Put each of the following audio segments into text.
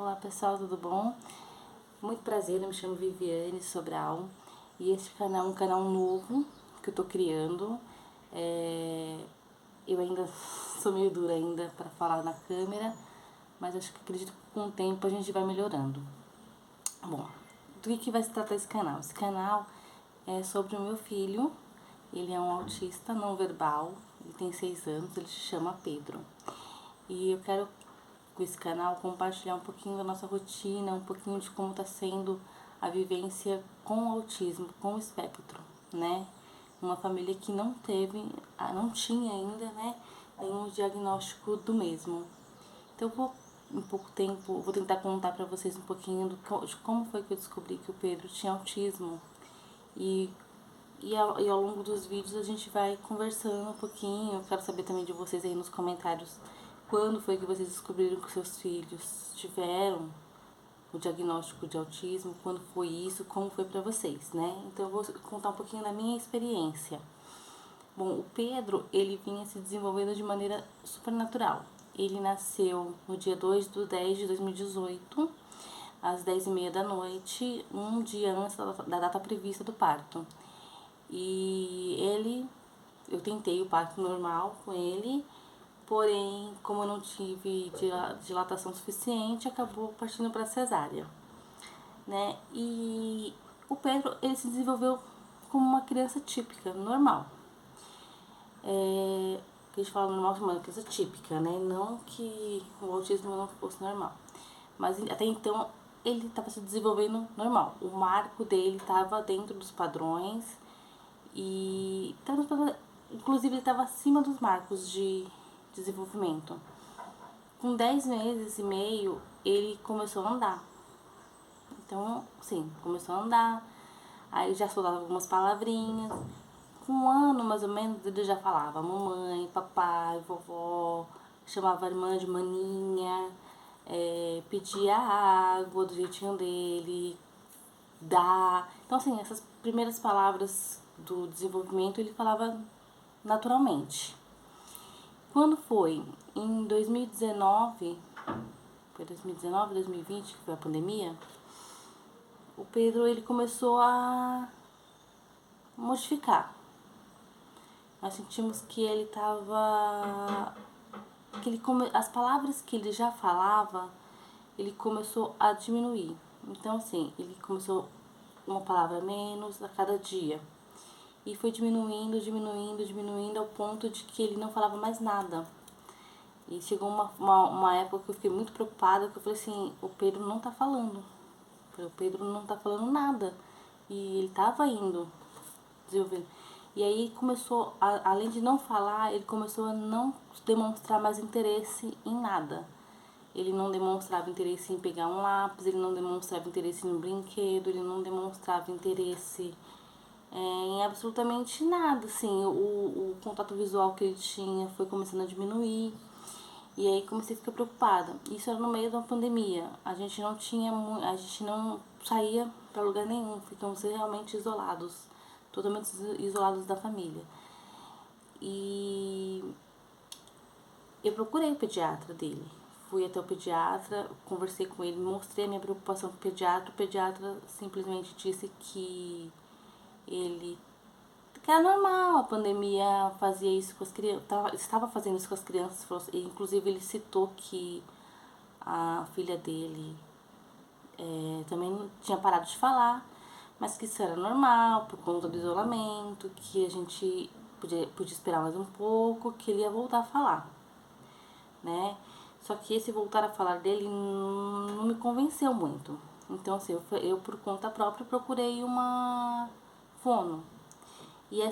Olá pessoal, tudo bom? Muito prazer, eu me chamo Viviane Sobral e esse canal é um canal novo que eu tô criando. Eu ainda sou meio dura ainda para falar na câmera, mas acredito que com o tempo a gente vai melhorando. Bom, do que vai se tratar esse canal? Esse canal é sobre o meu filho, ele é um autista não verbal, ele tem 6 anos, ele se chama Pedro. E eu quero com esse canal compartilhar um pouquinho da nossa rotina, um pouquinho de como está sendo a vivência com o autismo, com o espectro, né? Uma família que não tinha ainda, né, nenhum diagnóstico do mesmo. Então eu vou, em pouco tempo, vou tentar contar para vocês um pouquinho de como foi que eu descobri que o Pedro tinha autismo e ao longo dos vídeos a gente vai conversando um pouquinho. Eu quero saber também de vocês aí nos comentários quando foi que vocês descobriram que seus filhos tiveram o diagnóstico de autismo, quando foi isso, como foi pra vocês, né? Então eu vou contar um pouquinho da minha experiência. Bom, o Pedro, ele vinha se desenvolvendo de maneira supernatural. Ele nasceu no dia 2/10/2018, às 10h30 da noite, um dia antes da data prevista do parto. E eu tentei o parto normal com ele, porém, como eu não tive dilatação suficiente, acabou partindo para cesárea, né? E o Pedro, ele se desenvolveu como uma criança típica, normal. Que a gente fala normal, uma criança típica, né? Não que o autismo não fosse normal, mas até então ele estava se desenvolvendo normal. O marco dele estava dentro dos padrões e inclusive ele estava acima dos marcos de desenvolvimento. Com 10 meses e meio, ele começou a andar. Então, sim, começou a andar. Aí ele já soltava algumas palavrinhas. Com 1 ano, mais ou menos, ele já falava mamãe, papai, vovó. Chamava a irmã de maninha. Pedia água do jeitinho dele. Dá. Então, assim, essas primeiras palavras do desenvolvimento ele falava naturalmente. Quando foi? Em 2019, foi 2019, 2020, que foi a pandemia, o Pedro ele começou a modificar. Nós sentimos que ele estava... as palavras que ele já falava, ele começou a diminuir. Então, assim, ele começou uma palavra a menos a cada dia. E foi diminuindo ao ponto de que ele não falava mais nada. E chegou uma época que eu fiquei muito preocupada, que eu falei assim, o Pedro não tá falando. O Pedro não tá falando nada. E ele tava indo desenvolvendo. E aí começou, além de não falar, ele começou a não demonstrar mais interesse em nada. Ele não demonstrava interesse em pegar um lápis, ele não demonstrava interesse em um brinquedo, ele não demonstrava interesse em absolutamente nada, assim. O contato visual que ele tinha foi começando a diminuir. E aí comecei a ficar preocupada. Isso era no meio da pandemia. A gente não saía para lugar nenhum. Ficamos realmente isolados, totalmente isolados da família. E eu procurei o pediatra dele. Fui até o pediatra, conversei com ele, mostrei a minha preocupação com o pediatra. O pediatra simplesmente disse que que era normal, a pandemia fazia isso com as crianças, estava fazendo isso com as crianças, inclusive ele citou que a filha dele também tinha parado de falar, mas que isso era normal por conta do isolamento, que a gente podia esperar mais um pouco, que ele ia voltar a falar, né? Só que esse voltar a falar dele não me convenceu muito. Então, assim, eu por conta própria procurei uma fono. E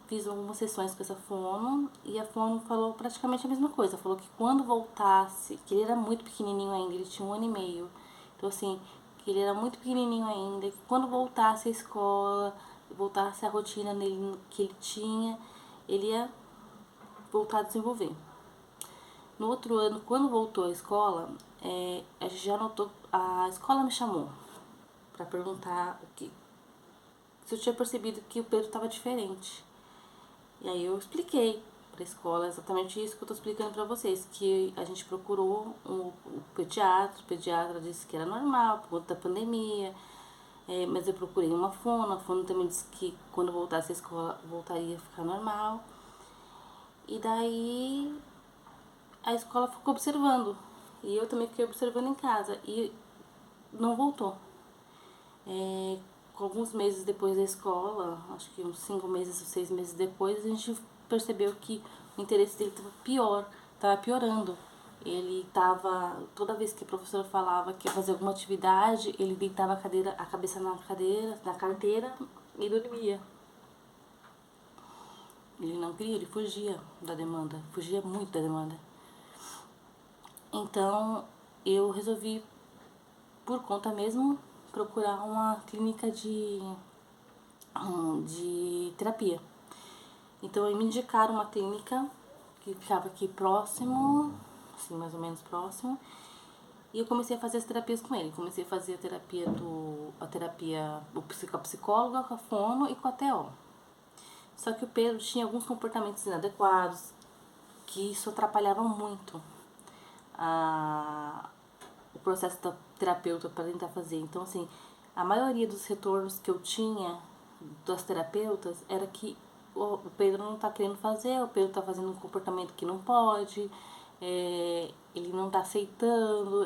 fiz algumas sessões com essa fono e a fono falou praticamente a mesma coisa. Falou que quando voltasse, que ele era muito pequenininho ainda, ele tinha 1 ano e meio. Então, assim, que ele era muito pequenininho ainda, que quando voltasse à escola, voltasse a rotina nele, que ele tinha, ele ia voltar a desenvolver. No outro ano, quando voltou à escola, a gente já notou, a escola me chamou para perguntar se eu tinha percebido que o Pedro estava diferente. E aí eu expliquei para a escola. É exatamente isso que eu tô explicando para vocês, que a gente procurou o pediatra disse que era normal, por conta da pandemia, mas eu procurei uma fono, a fono também disse que quando voltasse à escola voltaria a ficar normal. E daí a escola ficou observando, e eu também fiquei observando em casa, e não voltou. Alguns meses depois da escola, acho que uns 5 meses ou 6 meses depois, a gente percebeu que o interesse dele estava piorando. Ele estava, toda vez que a professora falava que ia fazer alguma atividade, ele deitava a cabeça na carteira e dormia. Ele não queria, ele fugia da demanda, fugia muito da demanda. Então, eu resolvi, por conta mesmo, procurar uma clínica de terapia. Então, me indicaram uma clínica que ficava aqui próximo, assim, mais ou menos próximo. E eu comecei a fazer as terapias com ele. Comecei a fazer a terapia com a psicóloga, com a fono e com a TO. Só que o Pedro tinha alguns comportamentos inadequados, que isso atrapalhava muito o processo da terapeuta para tentar fazer. Então, assim, a maioria dos retornos que eu tinha das terapeutas era que o Pedro não tá querendo fazer, o Pedro tá fazendo um comportamento que não pode, ele não tá aceitando,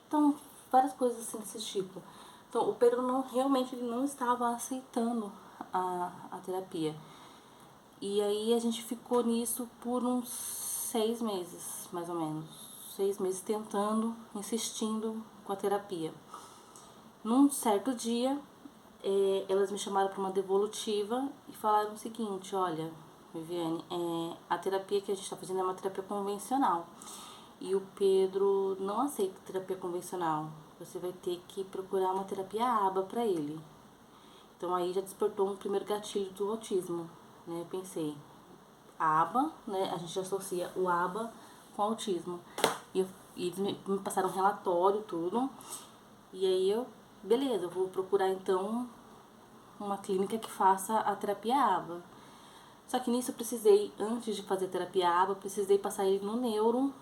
então, várias coisas assim desse tipo. Então, o Pedro realmente ele não estava aceitando a terapia. E aí a gente ficou nisso por uns 6 meses, mais ou menos. 6 meses tentando, insistindo com a terapia. Num certo dia, elas me chamaram para uma devolutiva e falaram o seguinte: olha, Viviane, a terapia que a gente está fazendo é uma terapia convencional. E o Pedro não aceita terapia convencional. Você vai ter que procurar uma terapia ABA para ele. Então aí já despertou um primeiro gatilho do autismo, né? Eu pensei, ABA, né? A gente associa o ABA com autismo. E eles me passaram um relatório, tudo. E aí beleza, eu vou procurar então uma clínica que faça a terapia ABA. Só que nisso eu precisei, antes de fazer a terapia ABA, precisei passar ele no neuro,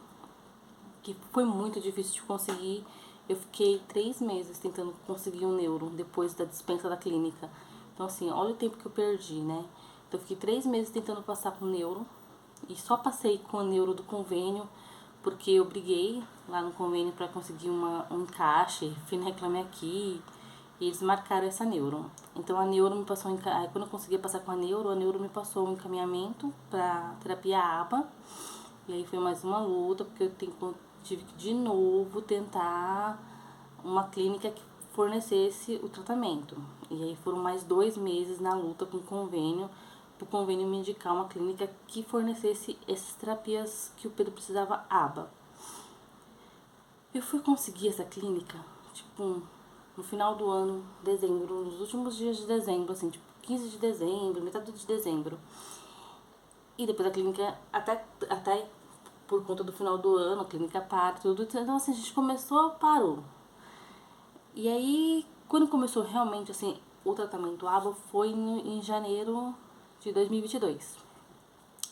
que foi muito difícil de conseguir. Eu fiquei 3 meses tentando conseguir um neuro depois da dispensa da clínica. Então, assim, olha o tempo que eu perdi, né? Então, eu fiquei 3 meses tentando passar com o neuro e só passei com o neuro do convênio porque eu briguei lá no convênio para conseguir um encaixe, fui no Reclame Aqui e eles marcaram essa neuro. Então, a neuro me passou, aí quando eu conseguia passar com a neuro me passou um encaminhamento para terapia ABA. E aí foi mais uma luta, porque eu tive que de novo tentar uma clínica que fornecesse o tratamento. E aí foram mais 2 meses na luta com o convênio, para o convênio me indicar uma clínica que fornecesse essas terapias que o Pedro precisava ABA. Eu fui conseguir essa clínica, tipo, no final do ano, dezembro, nos últimos dias de dezembro, assim, tipo, 15 de dezembro, metade de dezembro. E depois a clínica, até por conta do final do ano, a clínica para, tudo. Então, assim, a gente parou. E aí, quando começou realmente, assim, o tratamento ABA foi em janeiro de 2022.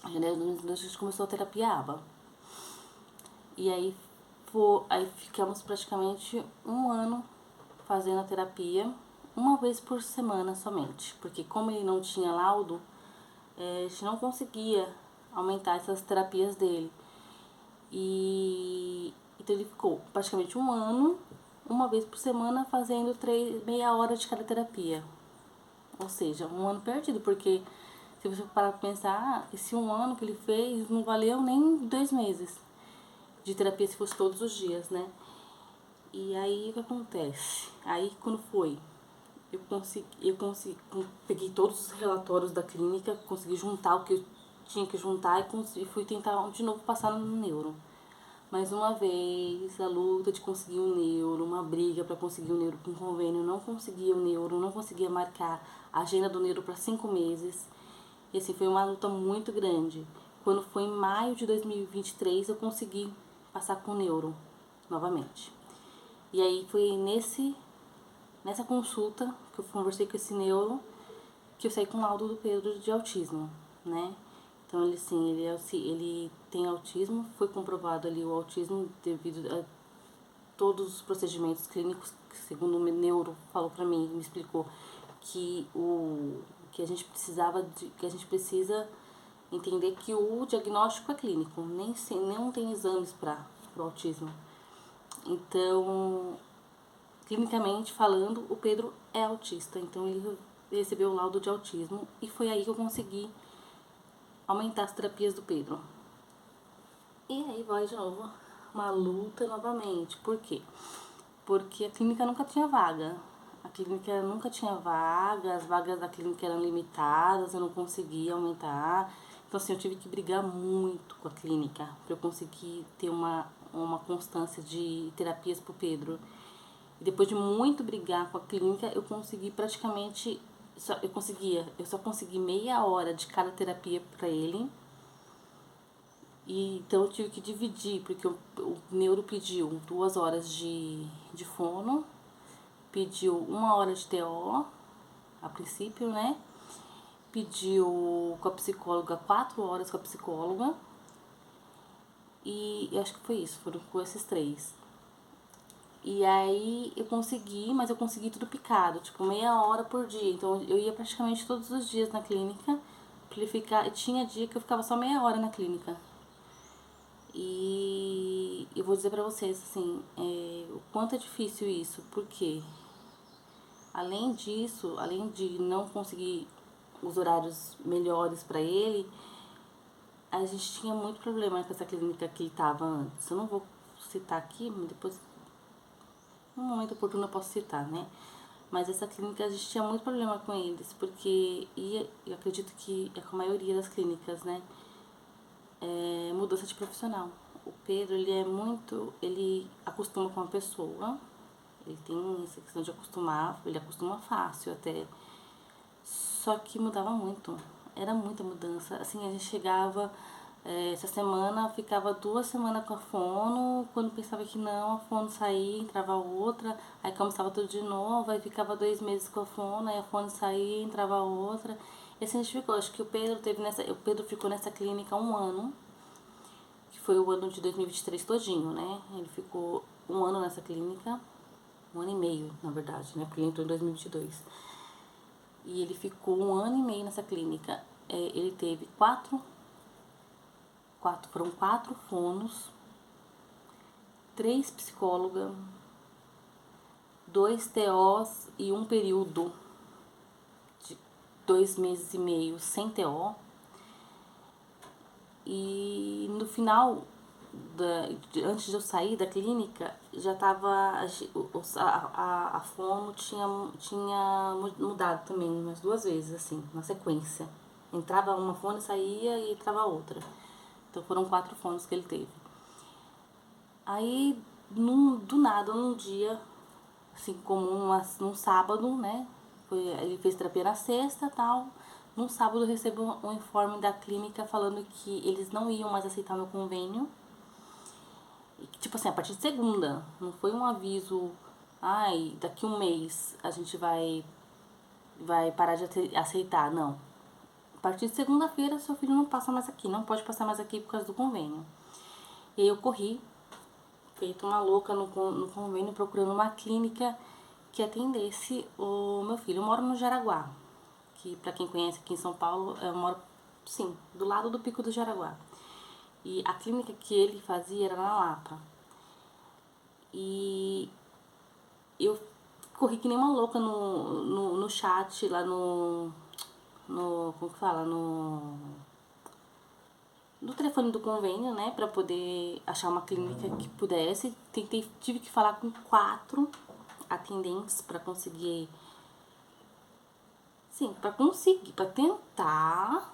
Em janeiro de 2022 a gente começou a terapia ABA. E aí, aí ficamos praticamente um ano fazendo a terapia, uma vez por semana somente. Porque como ele não tinha laudo, a gente não conseguia aumentar essas terapias dele. E então ele ficou praticamente um ano, uma vez por semana, fazendo meia hora de cada terapia. Ou seja, um ano perdido, porque se você parar pra pensar, esse um ano que ele fez não valeu nem 2 meses de terapia se fosse todos os dias, né? E aí o que acontece? Aí quando foi? Peguei todos os relatórios da clínica, consegui juntar o que eu tinha que juntar e fui tentar de novo passar no neuro. Mais uma vez, a luta de conseguir um neuro, uma briga para conseguir um neuro com convênio, não conseguia o neuro, não conseguia marcar a agenda do neuro para 5 meses. E assim, foi uma luta muito grande. Quando foi em maio de 2023, eu consegui passar com o neuro novamente. E aí foi nessa consulta que eu conversei com esse neuro que eu saí com o laudo do Pedro de autismo, né? Então, ele sim, ele tem autismo, foi comprovado ali o autismo devido a todos os procedimentos clínicos, que segundo o neuro falou pra mim, me explicou que a gente que a gente precisa entender que o diagnóstico é clínico, não tem exames para o autismo. Então, clinicamente falando, o Pedro é autista, então ele recebeu o laudo de autismo e foi aí que eu consegui aumentar as terapias do Pedro. E aí vai de novo uma luta novamente. Por quê? Porque a clínica nunca tinha vaga. A clínica nunca tinha vaga, as vagas da clínica eram limitadas, eu não conseguia aumentar. Então, assim, eu tive que brigar muito com a clínica para eu conseguir ter uma constância de terapias pro Pedro. E depois de muito brigar com a clínica, eu consegui praticamente... Eu só consegui meia hora de cada terapia para ele. E então eu tive que dividir, porque o neuro pediu 2 horas de fono, pediu 1 hora de TO, a princípio, né? Pediu com a psicóloga 4 horas com a psicóloga. E eu acho que foi isso, foram com esses 3. E aí eu consegui, mas eu consegui tudo picado, tipo meia hora por dia. Então eu ia praticamente todos os dias na clínica pra ele ficar. Tinha dia que eu ficava só meia hora na clínica. E eu vou dizer pra vocês, assim, o quanto é difícil isso, porque além disso, além de não conseguir os horários melhores pra ele, a gente tinha muito problema com essa clínica que ele tava antes. Eu não vou citar aqui, mas depois, no momento oportuno eu posso citar, né? Mas essa clínica a gente tinha muito problema com eles, porque eu acredito que é com a maioria das clínicas, né? Mudança de profissional. O Pedro, ele acostuma com a pessoa, ele tem essa questão de acostumar, ele acostuma fácil até, só que mudava muito, era muita mudança, assim, a gente chegava, essa semana ficava 2 semanas com a fono, quando pensava que não, a fono saía, entrava outra, aí começava tudo de novo, aí ficava 2 meses com a fono, aí a fono saía, entrava outra, e assim a gente ficou, acho que o Pedro ficou nessa clínica 1 ano, que foi o ano de 2023 todinho, né? Ele ficou 1 ano nessa clínica, 1 ano e meio, na verdade, né? Porque ele entrou em 2022. E ele ficou 1 ano e meio nessa clínica. Ele teve foram 4 fonos, 3 psicólogas, 2 TOs e um período de 2 meses e meio sem TO. E no final, antes de eu sair da clínica, já tava, a fono tinha mudado também umas 2 vezes, assim, na sequência. Entrava uma fono e saía e entrava outra. Então foram 4 fonos que ele teve. Aí, do nada, num dia, assim, como num sábado, né? Ele fez terapia na sexta e tal. Num sábado eu recebo um informe da clínica falando que eles não iam mais aceitar meu convênio. E, tipo assim, a partir de segunda. Não foi um aviso, ai, daqui 1 mês a gente vai parar de aceitar. Não. A partir de segunda-feira seu filho não passa mais aqui, não pode passar mais aqui por causa do convênio. E aí eu corri, feito uma louca no convênio, procurando uma clínica que atendesse o meu filho. Eu moro no Jaraguá, que pra quem conhece aqui em São Paulo, eu moro, sim, do lado do Pico do Jaraguá. E a clínica que ele fazia era na Lapa. E eu corri que nem uma louca no chat, lá como que fala? No telefone do convênio, né, pra poder achar uma clínica que pudesse. Tive que falar com 4 atendentes pra conseguir, sim, pra tentar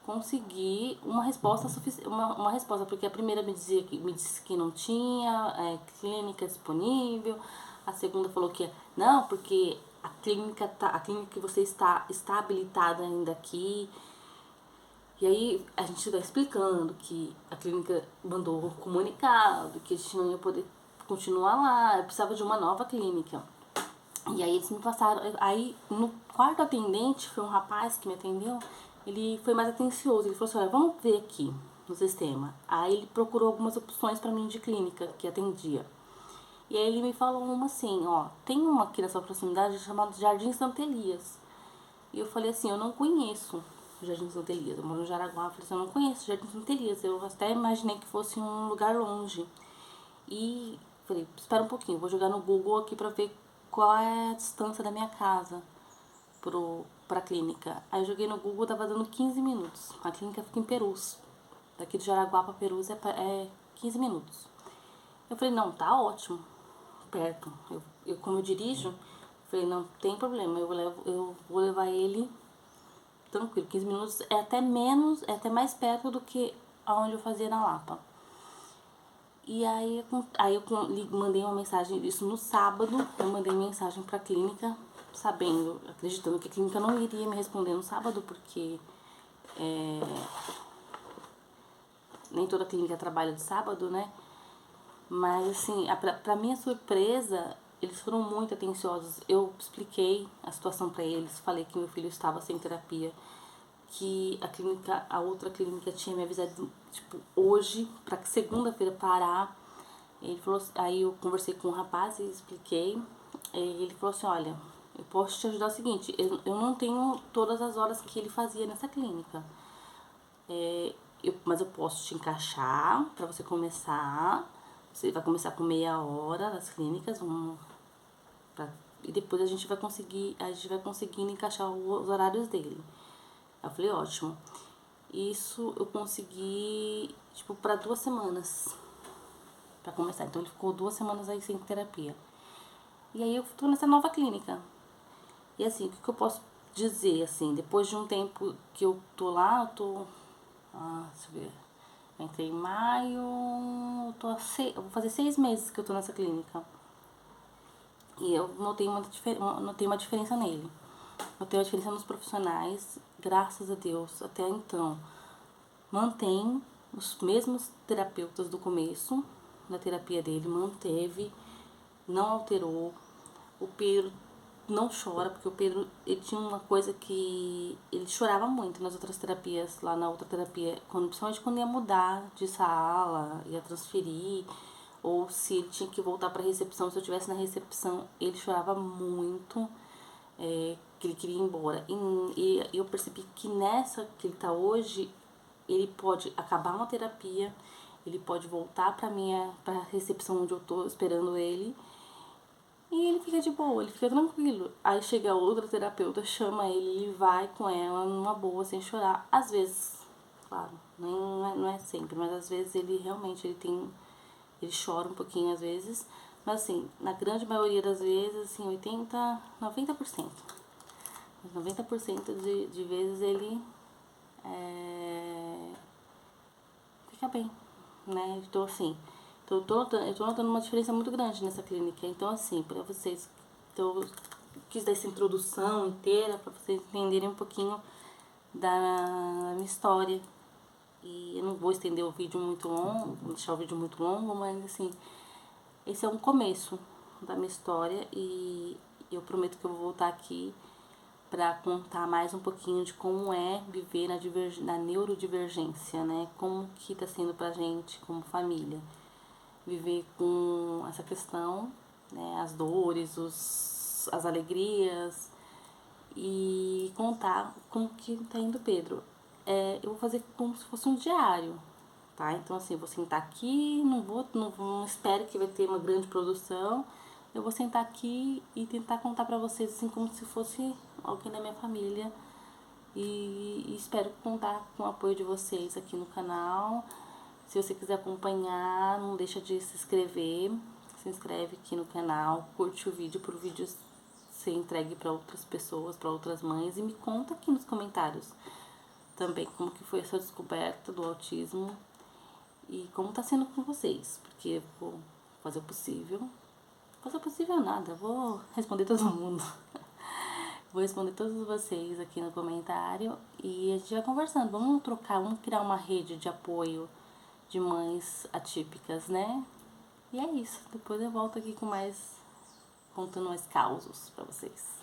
conseguir uma resposta suficiente, uma resposta, porque a primeira me disse que não tinha clínica disponível, a segunda falou que não, porque a clínica que você está habilitada ainda aqui. E aí a gente vai explicando que a clínica mandou um comunicado, que a gente não ia poder continuar lá, eu precisava de uma nova clínica. E aí eles me passaram, aí no quarto atendente foi um rapaz que me atendeu, ele foi mais atencioso. Ele falou assim, olha, vamos ver aqui no sistema. Aí ele procurou algumas opções para mim de clínica que atendia. E aí ele me falou uma assim, ó, tem uma aqui na sua proximidade chamada Jardim Santa Elias. E eu falei assim, eu não conheço o Jardim Santa Elias. Eu moro no Jaraguá, eu falei assim, eu não conheço o Jardim Santa Elias. Eu até imaginei que fosse um lugar longe. E falei, espera um pouquinho, vou jogar no Google aqui pra ver qual é a distância da minha casa pra clínica. Aí eu joguei no Google, tava dando 15 minutos. A clínica fica em Perus. Daqui de Jaraguá pra Perus é 15 minutos. Eu falei, não, tá ótimo, perto. Como eu dirijo, falei, não tem problema, eu vou levar ele tranquilo. 15 minutos é até menos, é até mais perto do que aonde eu fazia na Lapa. E aí eu mandei uma mensagem disso no sábado, eu mandei mensagem pra clínica, sabendo, acreditando que a clínica não iria me responder no sábado, porque nem toda clínica trabalha de sábado, né? Mas assim, pra minha surpresa, eles foram muito atenciosos. Eu expliquei a situação pra eles, falei que meu filho estava sem terapia, que a outra clínica tinha me avisado, tipo, hoje, pra que segunda-feira parar. Ele falou, aí eu conversei com o rapaz e expliquei. Ele falou assim, olha, eu posso te ajudar o seguinte, eu não tenho todas as horas que ele fazia nessa clínica. Mas eu posso te encaixar pra você começar. Você vai começar com meia hora nas clínicas, e depois a gente vai conseguindo encaixar os horários dele. Eu falei, ótimo. Isso eu consegui, tipo, pra 2 semanas pra começar. Então ele ficou 2 semanas aí sem terapia. E aí eu tô nessa nova clínica. E assim, o que eu posso dizer, assim, depois de um tempo que eu tô lá, eu tô... deixa eu ver. Eu entrei em maio, eu vou fazer 6 meses que eu tô nessa clínica. E eu notei uma diferença nele. Notei uma diferença nos profissionais, graças a Deus, até então. Mantém os mesmos terapeutas do começo da terapia dele, manteve, não alterou. O Pedro não chora, porque o Pedro, ele tinha uma coisa que ele chorava muito nas outras terapias, lá na outra terapia, principalmente quando ia mudar de sala, ia transferir, ou se ele tinha que voltar para recepção, se eu estivesse na recepção, ele chorava muito, que ele queria ir embora. E eu percebi que nessa que ele tá hoje, ele pode acabar uma terapia, ele pode voltar pra recepção onde eu tô esperando ele, e ele fica de boa, ele fica tranquilo. Aí chega outra terapeuta, chama ele vai com ela numa boa, sem chorar. Às vezes, claro, não é sempre, mas às vezes ele realmente ele chora um pouquinho às vezes. Mas assim, na grande maioria das vezes, assim, 90%. Mas 90% de vezes ele fica bem, né? Então assim, eu tô notando uma diferença muito grande nessa clínica. Então assim, pra vocês, eu quis dar essa introdução inteira pra vocês entenderem um pouquinho da minha história. E eu não vou estender o vídeo muito longo, vou deixar o vídeo muito longo, mas assim, esse é um começo da minha história e eu prometo que eu vou voltar aqui para contar mais um pouquinho de como é viver na neurodivergência, né? Como que tá sendo pra gente como família viver com essa questão, né? As dores, as alegrias e contar como que tá indo o Pedro. Eu vou fazer como se fosse um diário, tá? Então assim, eu vou sentar aqui, não espero que vai ter uma grande produção. Eu vou sentar aqui e tentar contar pra vocês assim como se fosse alguém da minha família. E espero contar com o apoio de vocês aqui no canal. Se você quiser acompanhar, não deixa de se inscrever. Se inscreve aqui no canal, curte o vídeo para o vídeo ser entregue para outras pessoas, para outras mães. E me conta aqui nos comentários também como que foi essa descoberta do autismo e como tá sendo com vocês. Porque eu vou fazer o possível. Fazer o possível nada, vou responder todo mundo. Vou responder todos vocês aqui no comentário e a gente vai conversando. Vamos criar uma rede de apoio de mães atípicas, né? E é isso. Depois eu volto aqui contando mais causos pra vocês.